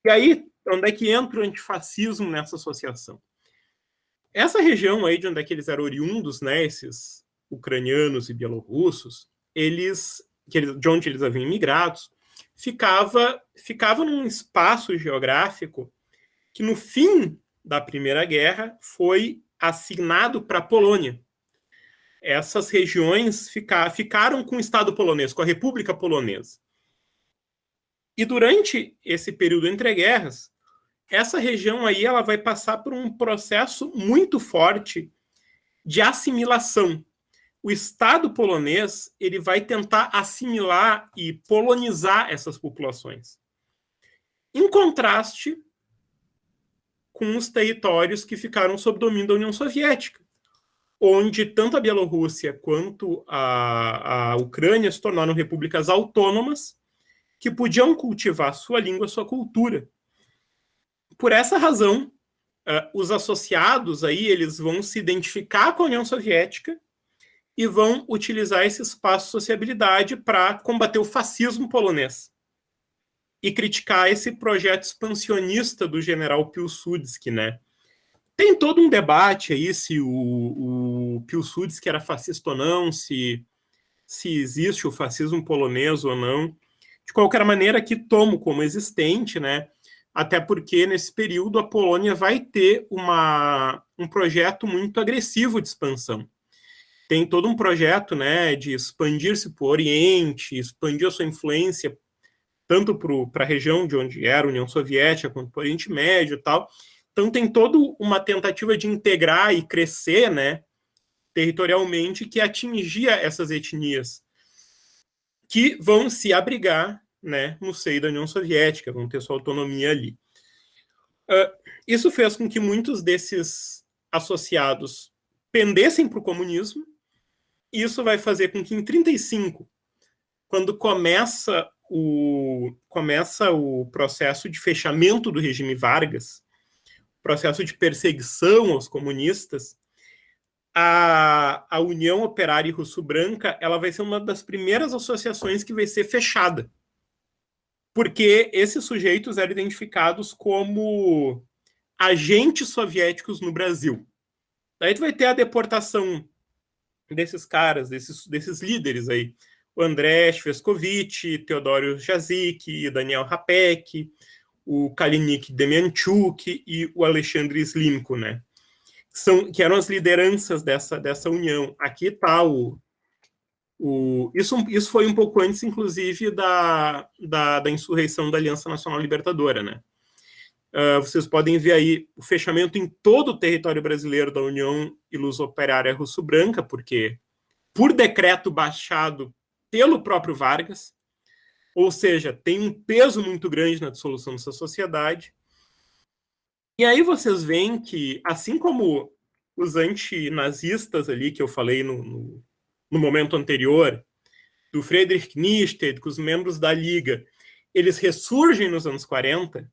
E aí, onde é que entra o antifascismo nessa associação? Essa região aí de onde é que eles eram oriundos, né, esses ucranianos e bielorrussos, de onde eles haviam imigrados, ficava num espaço geográfico que no fim da Primeira Guerra foi assignado para a Polônia. Essas regiões ficaram com o Estado polonês, com a República Polonesa. E durante esse período entre guerras, essa região aí ela vai passar por um processo muito forte de assimilação. O Estado polonês ele vai tentar assimilar e polonizar essas populações. Em contraste com os territórios que ficaram sob domínio da União Soviética, onde tanto a Bielorrússia quanto a Ucrânia se tornaram repúblicas autônomas que podiam cultivar sua língua, sua cultura. Por essa razão, os associados aí, eles vão se identificar com a União Soviética e vão utilizar esse espaço de sociabilidade para combater o fascismo polonês e criticar esse projeto expansionista do general Piłsudski, né? Tem todo um debate aí se o Piłsudski era fascista ou não, se existe o fascismo polonês ou não. De qualquer maneira, que tomo como existente, né? Até porque, nesse período, a Polônia vai ter um projeto muito agressivo de expansão. Tem todo um projeto, né, de expandir-se para o Oriente, expandir a sua influência tanto para a região de onde era a União Soviética, quanto para o Oriente Médio e tal. Então, tem toda uma tentativa de integrar e crescer, né, territorialmente, que atingia essas etnias que vão se abrigar, né, no seio da União Soviética, vão ter sua autonomia ali. Isso fez com que muitos desses associados pendessem para o comunismo. Isso vai fazer com que em 1935, quando começa o processo de fechamento do regime Vargas, processo de perseguição aos comunistas, a União Operária Russo-Branca ela vai ser uma das primeiras associações que vai ser fechada, porque esses sujeitos eram identificados como agentes soviéticos no Brasil. Daí tu vai ter a deportação desses caras, desses líderes aí, o André Shveskovich, Teodoro Jazik, Daniel Rapek, o Kalinik Demianchuk e o Alexandre Slimko, né? Que eram as lideranças dessa união. Aqui está isso foi um pouco antes, inclusive, da insurreição da Aliança Nacional Libertadora, né? Vocês podem ver aí o fechamento em todo o território brasileiro da União e Luz Operária Russo-Branca, porque por decreto baixado pelo próprio Vargas, ou seja, tem um peso muito grande na dissolução dessa sociedade. E aí vocês veem que, assim como os antinazistas ali, que eu falei no momento anterior, do Friedrich Nietzsche, com os membros da Liga, eles ressurgem nos anos 40,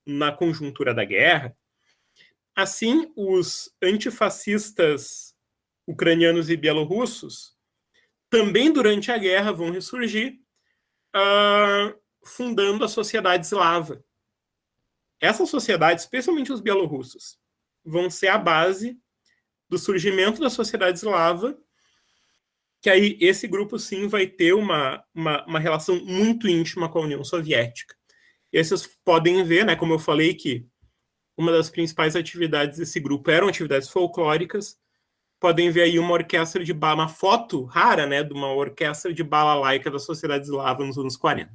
na conjuntura da guerra, assim os antifascistas ucranianos e bielorrussos também durante a guerra vão ressurgir, fundando a sociedade eslava. Essa sociedade, especialmente os bielorrussos, vão ser a base do surgimento da sociedade eslava, que aí esse grupo sim vai ter uma relação muito íntima com a União Soviética. E aí vocês podem ver, né, como eu falei, que uma das principais atividades desse grupo eram atividades folclóricas. Podem ver aí uma orquestra de bala, uma foto rara, né, de uma orquestra de balalaica da sociedade eslava nos anos 40.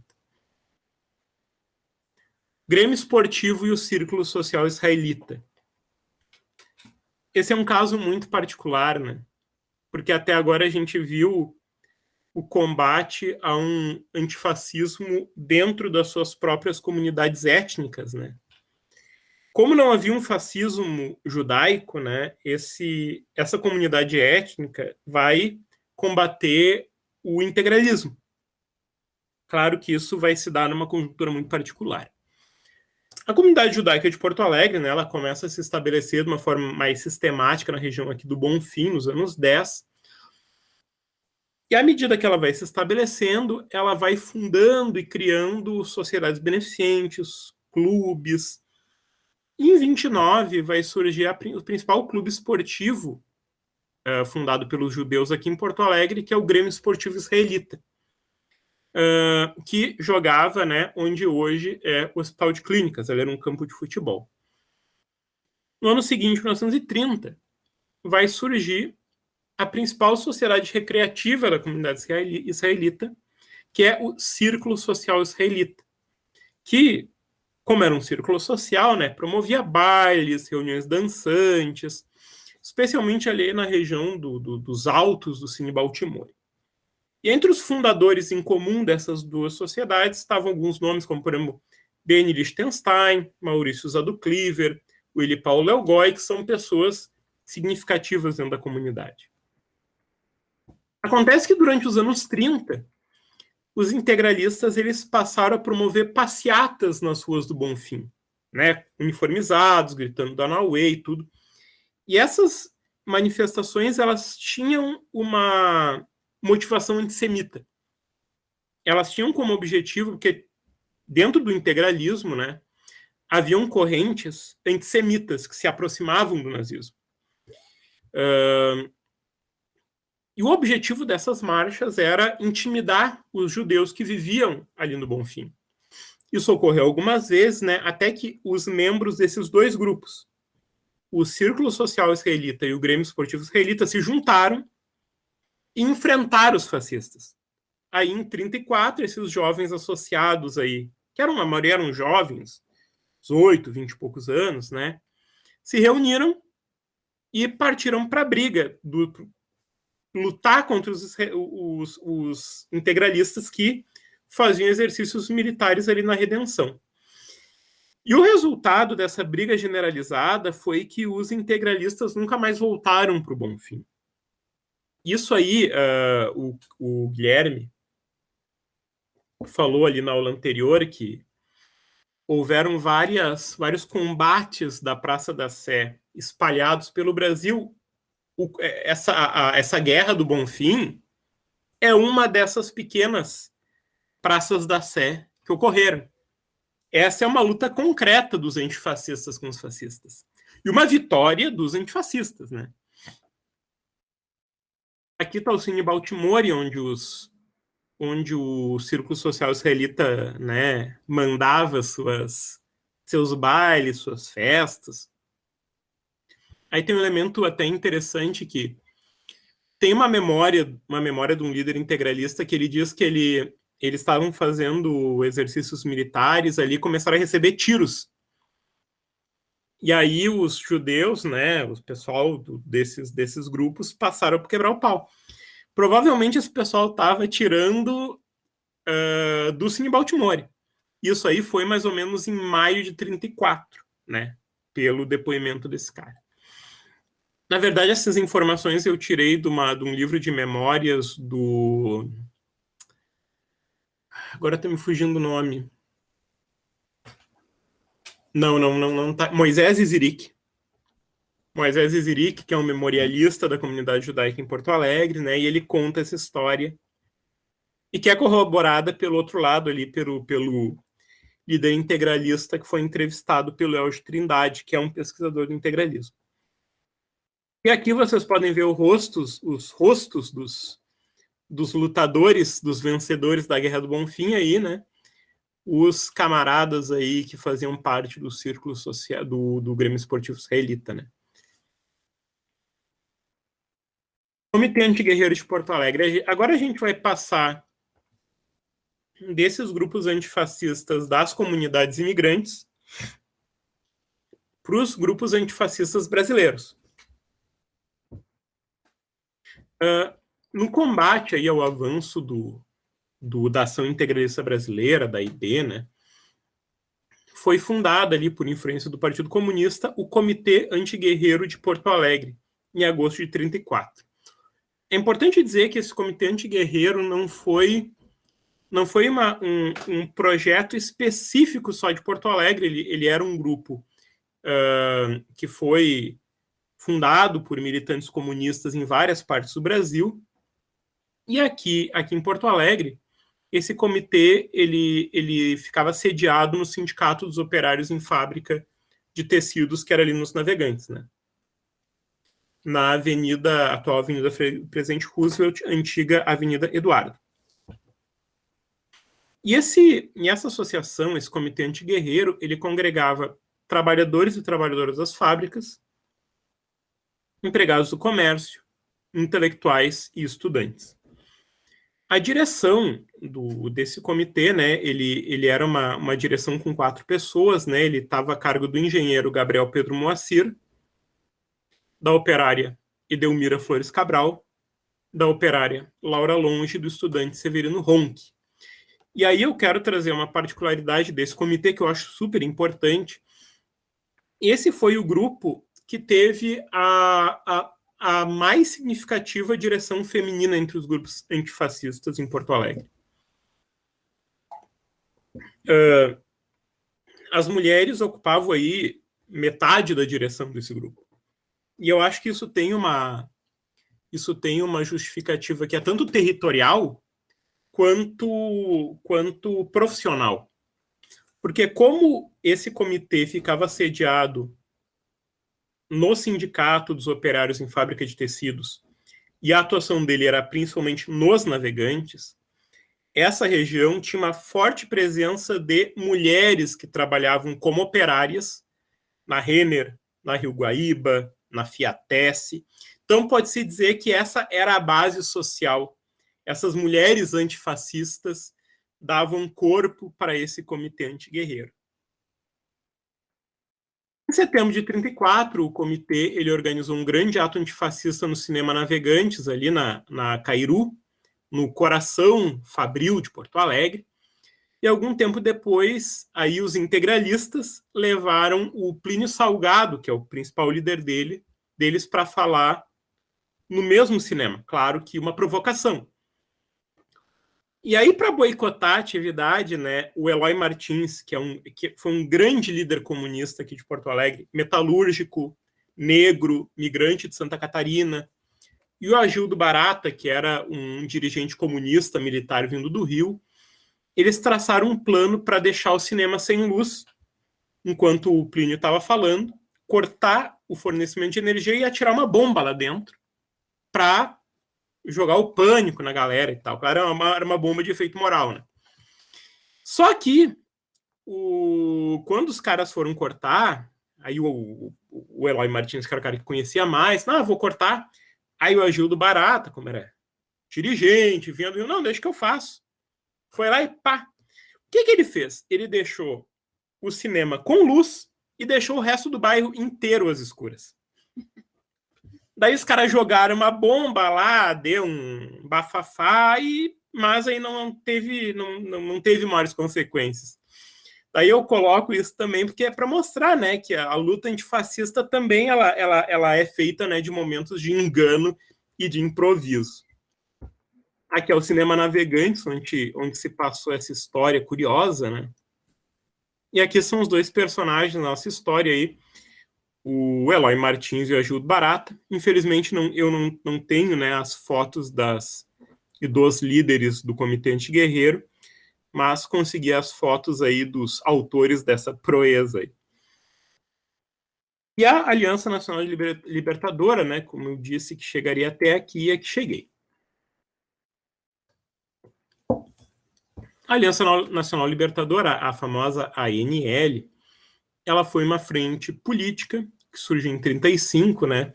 Grêmio Esportivo e o Círculo Social Israelita. Esse é um caso muito particular, né? Porque até agora a gente viu o combate a um antifascismo dentro das suas próprias comunidades étnicas, né? Como não havia um fascismo judaico, né, essa comunidade étnica vai combater o integralismo. Claro que isso vai se dar numa conjuntura muito particular. A comunidade judaica de Porto Alegre, né, ela começa a se estabelecer de uma forma mais sistemática na região aqui do Bonfim, nos anos 10. E à medida que ela vai se estabelecendo, ela vai fundando e criando sociedades beneficentes, clubes. E em 29 vai surgir o principal clube esportivo fundado pelos judeus aqui em Porto Alegre, que é o Grêmio Esportivo Israelita, que jogava, né, onde hoje é o Hospital de Clínicas, ele era um campo de futebol. No ano seguinte, 1930, vai surgir a principal sociedade recreativa da comunidade israelita, que é o Círculo Social Israelita, que, como era um círculo social, né, promovia bailes, reuniões dançantes, especialmente ali na região dos altos do Cine Baltimore. E entre os fundadores em comum dessas duas sociedades estavam alguns nomes, como, por exemplo, Benny Lichtenstein, Maurício Zaducliver, Willy Paulo Leogói, que são pessoas significativas dentro da comunidade. Acontece que durante os anos 30, os integralistas eles passaram a promover passeatas nas ruas do Bonfim, né, uniformizados, gritando Danauê e tudo. E essas manifestações elas tinham uma motivação antissemita. Elas tinham como objetivo, porque dentro do integralismo, né, haviam correntes antissemitas que se aproximavam do nazismo. E o objetivo dessas marchas era intimidar os judeus que viviam ali no Bonfim. Isso ocorreu algumas vezes, né, até que os membros desses dois grupos, o Círculo Social Israelita e o Grêmio Esportivo Israelita, se juntaram e enfrentaram os fascistas. Aí, em 34, esses jovens associados aí, que a maioria eram jovens, 18, 20 e poucos anos, né, se reuniram e partiram para a briga, lutar contra os integralistas que faziam exercícios militares ali na Redenção. E o resultado dessa briga generalizada foi que os integralistas nunca mais voltaram para o Bonfim. Isso aí, o Guilherme falou ali na aula anterior que houveram vários combates da Praça da Sé espalhados pelo Brasil. Essa guerra do Bonfim é uma dessas pequenas praças da Sé que ocorreram. Essa é uma luta concreta dos antifascistas com os fascistas. E uma vitória dos antifascistas, né? Aqui está o Cine Baltimore, onde o Círculo Social Israelita, né, mandava seus bailes, suas festas. Aí tem um elemento até interessante que tem uma memória de um líder integralista que ele diz que eles estavam fazendo exercícios militares ali, começaram a receber tiros. E aí os judeus, né, o pessoal desses grupos passaram por quebrar o pau. Provavelmente esse pessoal estava tirando do Cine Baltimore. Isso aí foi mais ou menos em maio de 34, né, pelo depoimento desse cara. Na verdade, essas informações eu tirei de um livro de memórias do... Agora está me fugindo o nome. Não tá. Moisés Iziric. Moisés Iziric, que é um memorialista da comunidade judaica em Porto Alegre, né? E ele conta essa história e que é corroborada pelo outro lado ali, pelo líder integralista que foi entrevistado pelo Elgio Trindade, que é um pesquisador do integralismo. E aqui vocês podem ver os rostos dos lutadores, dos vencedores da Guerra do Bonfim aí, né? Os camaradas aí que faziam parte do círculo social do Grêmio Esportivo Israelita, né? Comitê Antiguerreiro de Porto Alegre. Agora a gente vai passar desses grupos antifascistas das comunidades imigrantes para os grupos antifascistas brasileiros. No combate aí ao avanço da Ação Integralista Brasileira, da IB, né, foi fundada ali por influência do Partido Comunista o Comitê Antiguerreiro de Porto Alegre, em agosto de 34. É importante dizer que esse Comitê Antiguerreiro não foi um projeto específico só de Porto Alegre, ele era um grupo que foi fundado por militantes comunistas em várias partes do Brasil. E aqui em Porto Alegre, esse comitê ele ficava sediado no Sindicato dos Operários em Fábrica de Tecidos, que era ali nos Navegantes, né? Na atual Avenida Presidente Roosevelt, antiga Avenida Eduardo. E essa associação, esse comitê antiguerreiro, ele congregava trabalhadores e trabalhadoras das fábricas, empregados do comércio, intelectuais e estudantes. A direção desse comitê, né, ele era uma direção com 4 pessoas, né, ele estava a cargo do engenheiro Gabriel Pedro Moacir, da operária Edelmira Flores Cabral, da operária Laura Longe e do estudante Severino Ronck. E aí eu quero trazer uma particularidade desse comitê que eu acho super importante. Esse foi o grupo que teve a mais significativa direção feminina entre os grupos antifascistas em Porto Alegre. As mulheres ocupavam aí metade da direção desse grupo. E eu acho que isso tem uma justificativa que é tanto territorial quanto profissional. Porque como esse comitê ficava sediado no Sindicato dos Operários em Fábrica de Tecidos e a atuação dele era principalmente nos Navegantes, essa região tinha uma forte presença de mulheres que trabalhavam como operárias na Renner, na Rio Guaíba, na Fiatesse. Então pode-se dizer que essa era a base social. Essas mulheres antifascistas davam corpo para esse comitê antiguerreiro. Em setembro de 34, o comitê ele organizou um grande ato antifascista no Cinema Navegantes, ali na Cairu, no coração fabril de Porto Alegre. E algum tempo depois, aí os integralistas levaram o Plínio Salgado, que é o principal líder deles, para falar no mesmo cinema. Claro que uma provocação. E aí, para boicotar a atividade, né, o Eloy Martins, que foi um grande líder comunista aqui de Porto Alegre, metalúrgico, negro, migrante de Santa Catarina, e o Agildo Barata, que era um dirigente comunista militar vindo do Rio, eles traçaram um plano para deixar o cinema sem luz, enquanto o Plínio estava falando, cortar o fornecimento de energia e atirar uma bomba lá dentro para jogar o pânico na galera e tal. Claro, era uma bomba de efeito moral, né? Só que, quando os caras foram cortar, aí o Eloy Martins, que era o cara que conhecia mais, vou cortar. Aí o Agildo Barata, como era dirigente, vinha do Rio, não, deixa que eu faço. Foi lá e pá. O que ele fez? Ele deixou o cinema com luz e deixou o resto do bairro inteiro às escuras. Daí os caras jogaram uma bomba lá, deu um bafafá, mas aí não teve maiores consequências. Daí eu coloco isso também porque é para mostrar, né, que a luta antifascista também ela é feita, né, de momentos de engano e de improviso. Aqui é o Cinema Navegantes, onde se passou essa história curiosa, né? E aqui são os dois personagens da nossa história aí, o Eloy Martins e o Agildo Barata. Infelizmente, eu não tenho, né, as fotos dos líderes do Comitê Antiguerreiro, mas consegui as fotos aí dos autores dessa proeza aí. E a Aliança Nacional Libertadora, né, como eu disse, que chegaria até aqui, é que cheguei. A Aliança Nacional Libertadora, a famosa ANL, ela foi uma frente política que surgiu em 35, né?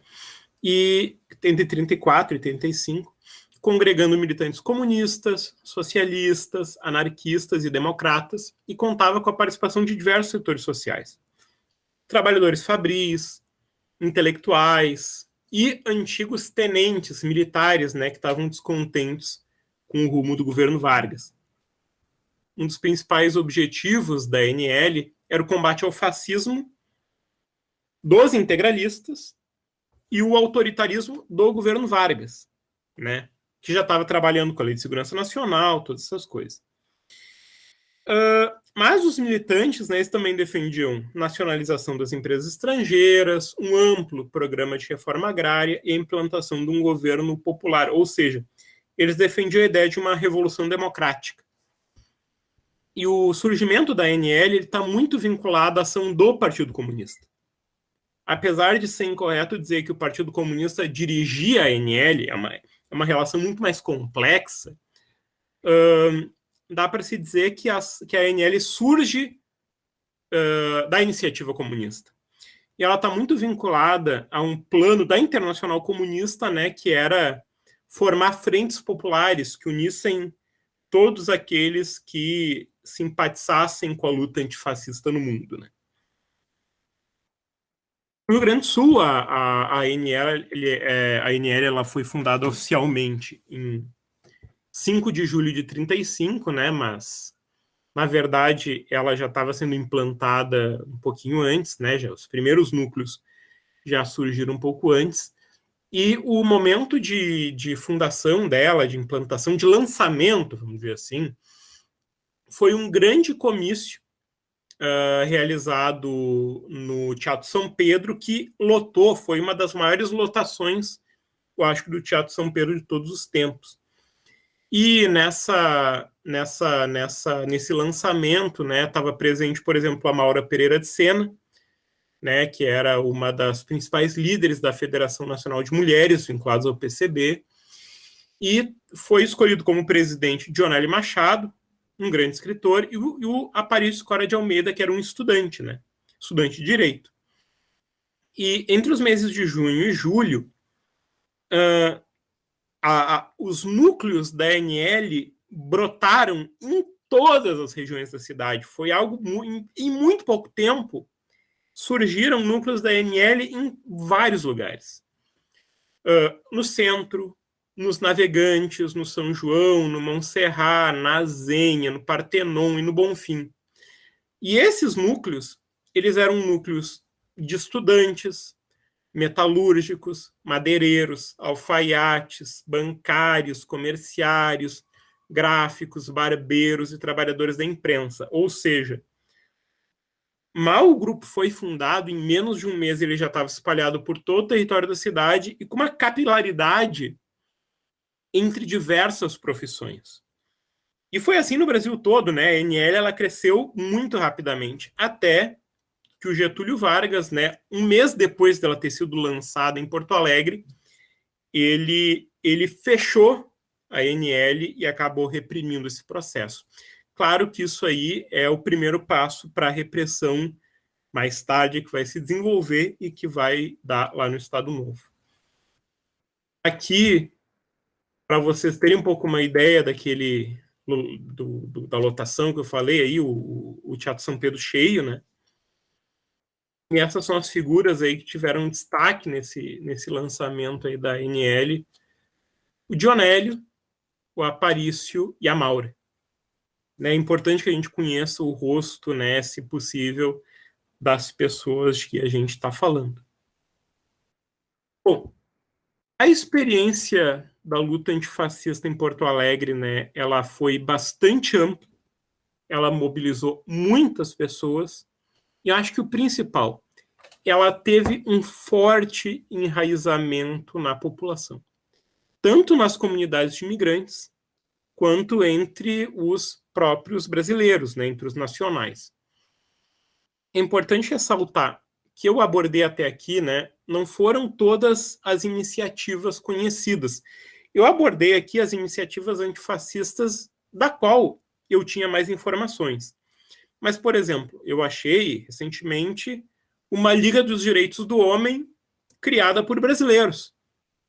E entre 34 e 35, congregando militantes comunistas, socialistas, anarquistas e democratas, e contava com a participação de diversos setores sociais. Trabalhadores fabris, intelectuais e antigos tenentes militares, né, que estavam descontentes com o rumo do governo Vargas. Um dos principais objetivos da ANL era o combate ao fascismo dos integralistas e o autoritarismo do governo Vargas, né, que já estava trabalhando com a Lei de Segurança Nacional, todas essas coisas. Mas os militantes, né, eles também defendiam nacionalização das empresas estrangeiras, um amplo programa de reforma agrária e a implantação de um governo popular, ou seja, eles defendiam a ideia de uma revolução democrática. E o surgimento da ANL está muito vinculado à ação do Partido Comunista. Apesar de ser incorreto dizer que o Partido Comunista dirigia a ANL, é uma relação muito mais complexa, dá para se dizer que a ANL surge da iniciativa comunista. E ela está muito vinculada a um plano da Internacional Comunista, né, que era formar frentes populares que unissem todos aqueles que simpatizassem com a luta antifascista no mundo, né? No Rio Grande do Sul, a ANL ela foi fundada oficialmente em 5 de julho de 35, né? Mas, na verdade, ela já estava sendo implantada um pouquinho antes, né? Já, os primeiros núcleos já surgiram um pouco antes. E o momento de fundação dela, de implantação, de lançamento, vamos dizer assim, foi um grande comício realizado no Teatro São Pedro, que lotou, foi uma das maiores lotações, eu acho, do Teatro São Pedro de todos os tempos. E nesse lançamento, né, estava presente, por exemplo, a Maura Pereira de Sena, né, que era uma das principais líderes da Federação Nacional de Mulheres, vinculadas ao PCB, e foi escolhido como presidente Dionelly Machado, um grande escritor, e o Aparício Cora de Almeida, que era um estudante, né, estudante de Direito. E entre os meses de junho e julho, os núcleos da ANL brotaram em todas as regiões da cidade. Foi algo, em muito pouco tempo, surgiram núcleos da ANL em vários lugares. No centro, nos Navegantes, no São João, no Montserrat, na Azenha, no Partenon e no Bonfim. E esses núcleos, eles eram núcleos de estudantes, metalúrgicos, madeireiros, alfaiates, bancários, comerciários, gráficos, barbeiros e trabalhadores da imprensa. Ou seja, mal o grupo foi fundado, em menos de um mês ele já estava espalhado por todo o território da cidade e com uma capilaridade entre diversas profissões. E foi assim no Brasil todo, né? A NL ela cresceu muito rapidamente, até que o Getúlio Vargas, né, um mês depois dela ter sido lançada em Porto Alegre, ele fechou a NL e acabou reprimindo esse processo. Claro que isso aí é o primeiro passo para a repressão mais tarde que vai se desenvolver e que vai dar lá no Estado Novo. Aqui, para vocês terem um pouco uma ideia daquele da lotação que eu falei aí, o Teatro São Pedro cheio, né? E essas são as figuras aí que tiveram destaque nesse lançamento aí da NL. O Dionélio, o Aparício e a Maura. É importante que a gente conheça o rosto, né, se possível, das pessoas que a gente está falando. Bom, a experiência da luta antifascista em Porto Alegre, né, ela foi bastante ampla, ela mobilizou muitas pessoas, e acho que o principal, ela teve um forte enraizamento na população, tanto nas comunidades de imigrantes, quanto entre os próprios brasileiros, né, entre os nacionais. É importante ressaltar que eu abordei até aqui, né, não foram todas as iniciativas conhecidas. Eu abordei aqui as iniciativas antifascistas da qual eu tinha mais informações. Mas, por exemplo, eu achei recentemente uma Liga dos Direitos do Homem criada por brasileiros,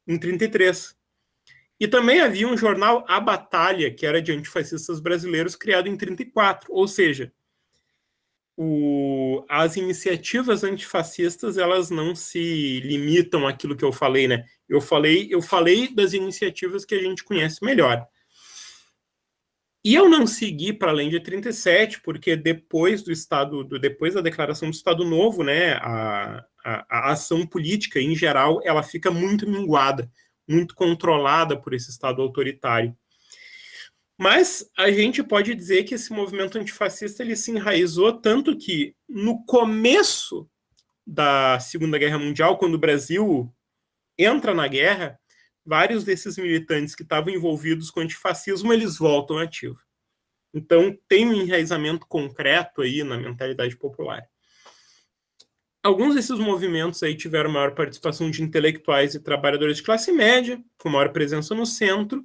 em 1933. E também havia um jornal A Batalha, que era de antifascistas brasileiros, criado em 1934. Ou seja, as iniciativas antifascistas, elas não se limitam àquilo que eu falei, né? Eu falei das iniciativas que a gente conhece melhor. E eu não segui para além de 37, porque depois depois da declaração do Estado Novo, né, a ação política, em geral, ela fica muito minguada, muito controlada por esse Estado autoritário. Mas a gente pode dizer que esse movimento antifascista ele se enraizou tanto que, no começo da Segunda Guerra Mundial, quando o Brasil entra na guerra, vários desses militantes que estavam envolvidos com o antifascismo, eles voltam ativos. Então, tem um enraizamento concreto aí na mentalidade popular. Alguns desses movimentos aí tiveram maior participação de intelectuais e trabalhadores de classe média, com maior presença no centro,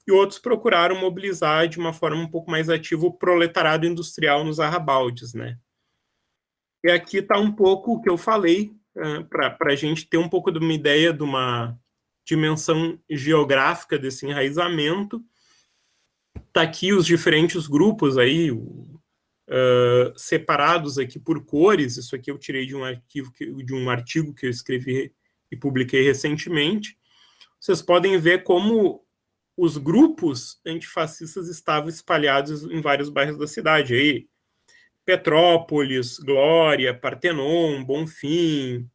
e outros procuraram mobilizar de uma forma um pouco mais ativa o proletariado industrial nos arrabaldes, né? E aqui está um pouco o que eu falei, para a gente ter um pouco de uma ideia de uma dimensão geográfica desse enraizamento. Está aqui os diferentes grupos aí, separados aqui por cores. Isso aqui eu tirei de um artigo que eu escrevi e publiquei recentemente. Vocês podem ver como os grupos antifascistas estavam espalhados em vários bairros da cidade. Aí, Petrópolis, Glória, Partenon, Bonfim,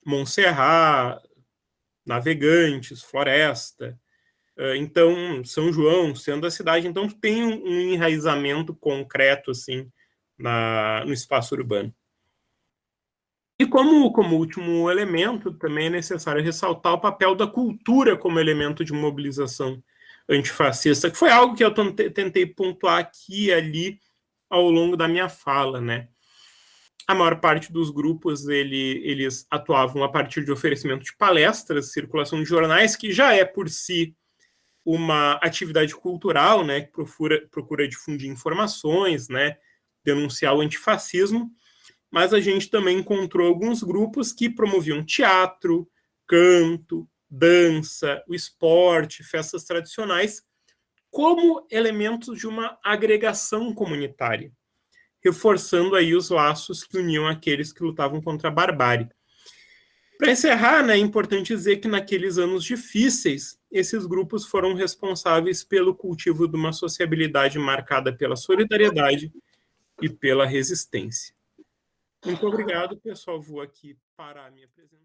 Montserrat, Navegantes, Floresta. Então, São João, sendo a cidade, então tem um enraizamento concreto assim no espaço urbano. E como último elemento, também é necessário ressaltar o papel da cultura como elemento de mobilização antifascista, que foi algo que eu tentei pontuar aqui e ali ao longo da minha fala, né? A maior parte dos grupos, eles atuavam a partir de oferecimento de palestras, circulação de jornais, que já é por si uma atividade cultural, né, que procura difundir informações, né, denunciar o antifascismo, mas a gente também encontrou alguns grupos que promoviam teatro, canto, dança, o esporte, festas tradicionais, como elementos de uma agregação comunitária, reforçando aí os laços que uniam aqueles que lutavam contra a barbárie. Para encerrar, né, é importante dizer que naqueles anos difíceis, esses grupos foram responsáveis pelo cultivo de uma sociabilidade marcada pela solidariedade e pela resistência. Muito obrigado, pessoal. Vou aqui parar a minha apresentação.